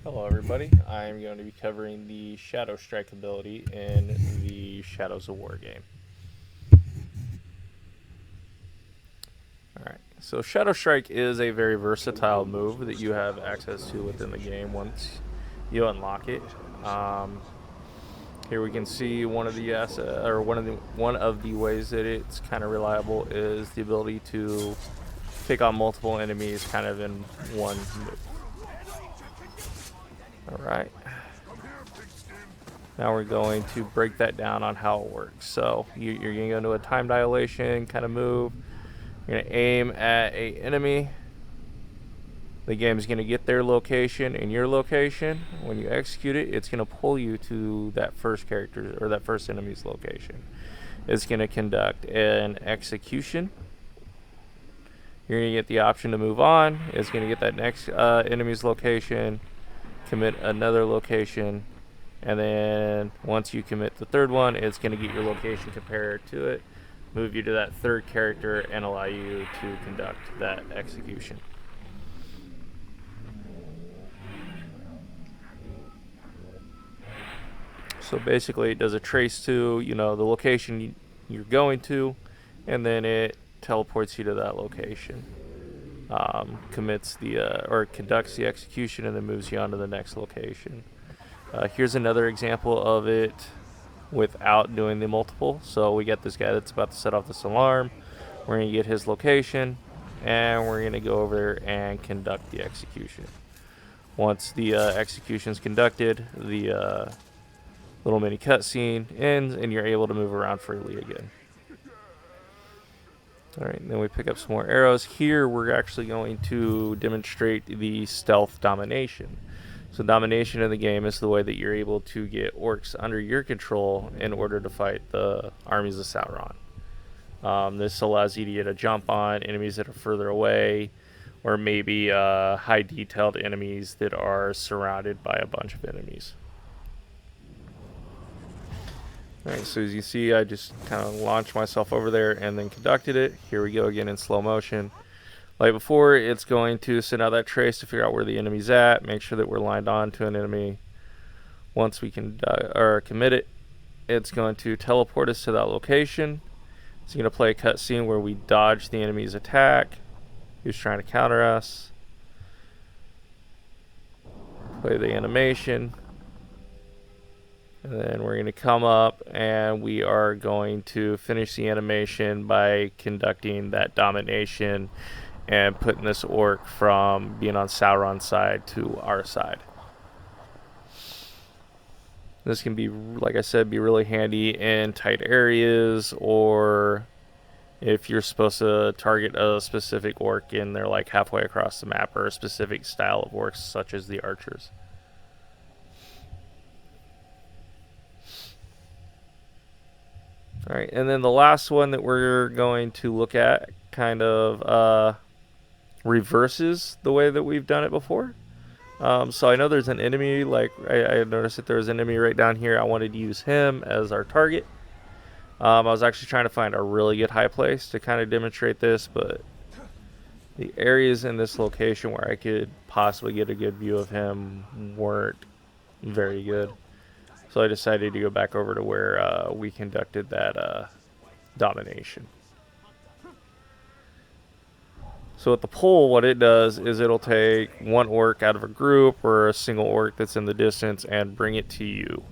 Hello everybody, I'm going to be covering the Shadow Strike ability in the Shadows of War game. Alright, so Shadow Strike is a very versatile move that you have access to within the game once you unlock it. Here we can see one of the one of the ways that it's kind of reliable is the ability to take on multiple enemies kind of in one move. Alright. Now we're going to break that down on how it works. So you're going to go into a time dilation kind of move. You're going to aim at a enemy. The game is going to get their location and your location. When you execute it, it's going to pull you to that first character or that first enemy's location. It's going to conduct an execution. You're going to get the option to move on. It's going to get that next enemy's location, commit another location, and then once you commit the third one, it's going to get your location compared to it, move you to that third character, and allow you to conduct that execution. So basically it does a trace to, the location you're going to, and then it teleports you to that location. Conducts the execution, and then moves you on to the next location. Here's another example of it without doing the multiple. So we got this guy that's about to set off this alarm. We're going to get his location, and we're going to go over there and conduct the execution. Once the execution is conducted, the little mini cutscene ends, and you're able to move around freely again. Alright, then we pick up some more arrows. Here we're actually going to demonstrate the stealth domination. So domination in the game is the way that you're able to get orcs under your control in order to fight the armies of Sauron. This allows you to get a jump on enemies that are further away, or maybe high detailed enemies that are surrounded by a bunch of enemies. Alright, so as you see, I just kind of launched myself over there and then conducted it. Here we go again in slow motion. Like before, it's going to send out that trace to figure out where the enemy's at, make sure that we're lined on to an enemy. Once we can commit it, it's going to teleport us to that location. It's going to play a cutscene where we dodge the enemy's attack, who's trying to counter us. Play the animation. And then we're going to come up and we are going to finish the animation by conducting that domination and putting this orc from being on Sauron's side to our side. This can be, like I said, be really handy in tight areas, or if you're supposed to target a specific orc and they're like halfway across the map, or a specific style of orcs such as the archers. Alright, and then the last one that we're going to look at kind of reverses the way that we've done it before. So I know there's an enemy, like I noticed that there's an enemy right down here. I wanted to use him as our target. I was actually trying to find a really good high place to kind of demonstrate this, but the areas in this location where I could possibly get a good view of him weren't very good. So I decided to go back over to where we conducted that domination. So with the pull, what it does is it'll take one orc out of a group or a single orc that's in the distance and bring it to you.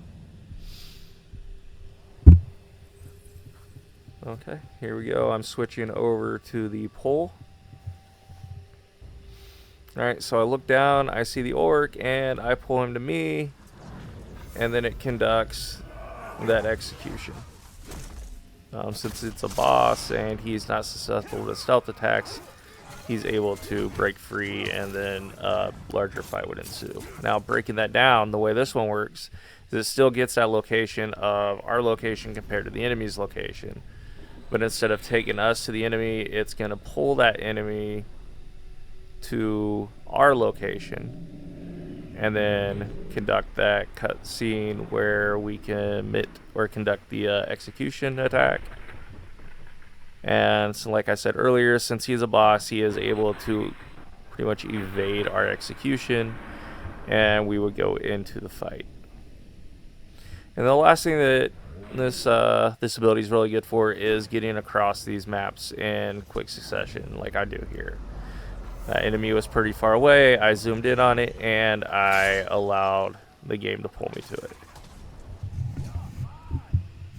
Okay, here we go. I'm switching over to the pull. Alright, so I look down, I see the orc, and I pull him to me, and then it conducts that execution. Since it's a boss and he's not susceptible to stealth attacks, he's able to break free, and then a larger fight would ensue. Now, breaking that down, the way this one works is it still gets that location of our location compared to the enemy's location. But instead of taking us to the enemy, it's going to pull that enemy to our location and then conduct that cutscene where we commit or conduct the execution attack. And so, like I said earlier, since he's a boss, he is able to pretty much evade our execution and we would go into the fight. And the last thing that this ability is really good for is getting across these maps in quick succession, like I do here. That enemy was pretty far away. I zoomed in on it, and I allowed the game to pull me to it.